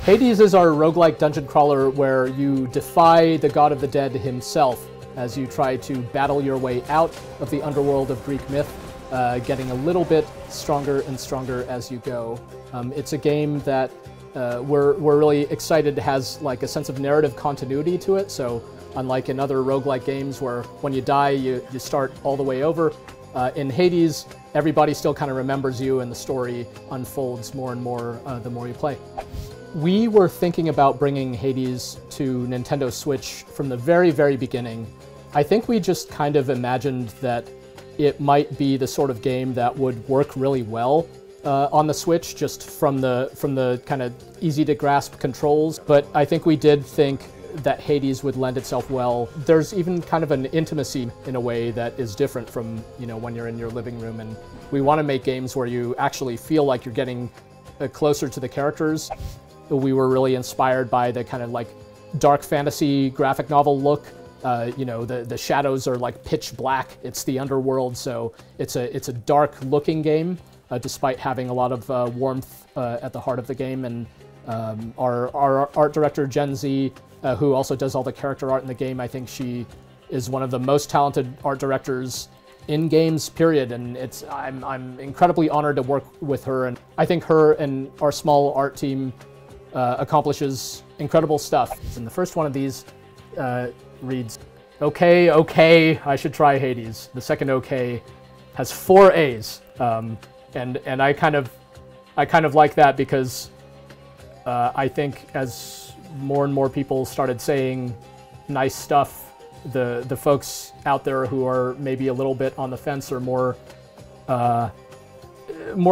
Hades is our roguelike dungeon crawler where you defy the god of the dead himself as you try to battle your way out of the underworld of Greek myth, getting a little bit stronger and stronger as you go. It's a game that we're really excited has like a sense of narrative continuity to it, so unlike in other roguelike games where when you die you start all the way over, in Hades everybody still kind of remembers you and the story unfolds more and more the more you play. We were thinking about bringing Hades to Nintendo Switch from the very, very beginning. I think we just kind of imagined that it might be the sort of game that would work really well on the Switch, just from the kind of easy to grasp controls. But I think we did think that Hades would lend itself well. There's even kind of an intimacy in a way that is different from, you know, when you're in your living room, and we want to make games where you actually feel like you're getting closer to the characters. We were really inspired by the kind of like dark fantasy graphic novel look. You know, the shadows are like pitch black. It's the underworld, so it's a dark looking game, despite having a lot of warmth at the heart of the game. And our art director, Gen Z, who also does all the character art in the game, I think she is one of the most talented art directors in games, period. And I'm incredibly honored to work with her. And I think her and our small art team accomplishes incredible stuff. And the first one of these reads, okay, I should try Hades. The second okay has 4 A's. And I kind of like that because I think as more and more people started saying nice stuff, the folks out there who are maybe a little bit on the fence or more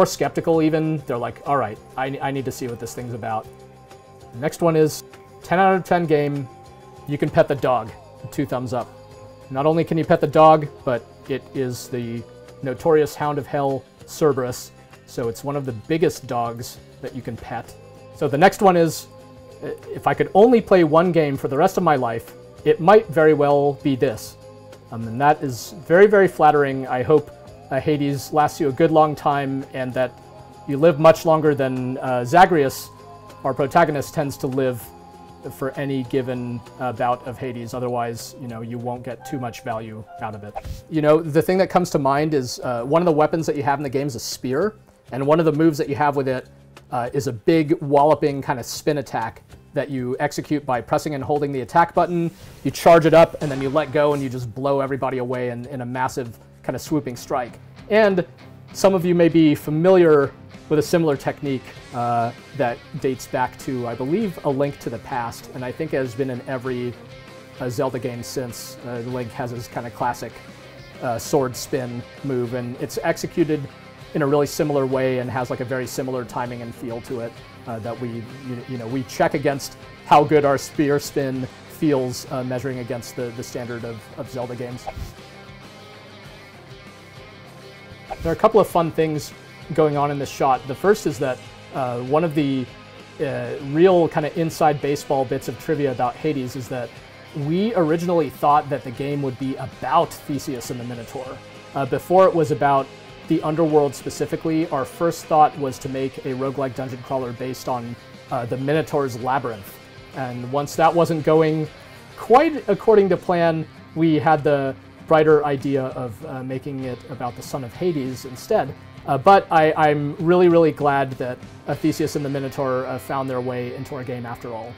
skeptical even, they're like, all right, I need to see what this thing's about. The next one is 10 out of 10 game. You can pet the dog. 2 thumbs up. Not only can you pet the dog, but it is the notorious Hound of Hell, Cerberus. So it's one of the biggest dogs that you can pet. So the next one is, if I could only play one game for the rest of my life, it might very well be this. And that is very, very flattering. I hope Hades lasts you a good long time and that you live much longer than Zagreus, our protagonist, tends to live for any given bout of Hades. Otherwise, you know, you won't get too much value out of it. You know, the thing that comes to mind is one of the weapons that you have in the game is a spear, and one of the moves that you have with it is a big walloping kind of spin attack that you execute by pressing and holding the attack button. You charge it up, and then you let go, and you just blow everybody away in a massive kind of swooping strike. And some of you may be familiar with a similar technique that dates back to, I believe, A Link to the Past, and I think it has been in every Zelda game since. Link has his kind of classic sword spin move, and it's executed in a really similar way and has like a very similar timing and feel to it that we check against how good our spear spin feels measuring against the standard of Zelda games. There are a couple of fun things going on in this shot. The first is that one of the real kind of inside baseball bits of trivia about Hades is that we originally thought that the game would be about Theseus and the Minotaur. Before it was about the underworld specifically, our first thought was to make a roguelike dungeon crawler based on the Minotaur's Labyrinth. And once that wasn't going quite according to plan, we had the brighter idea of making it about the son of Hades instead. But I'm really, really glad that Theseus and the Minotaur found their way into our game after all.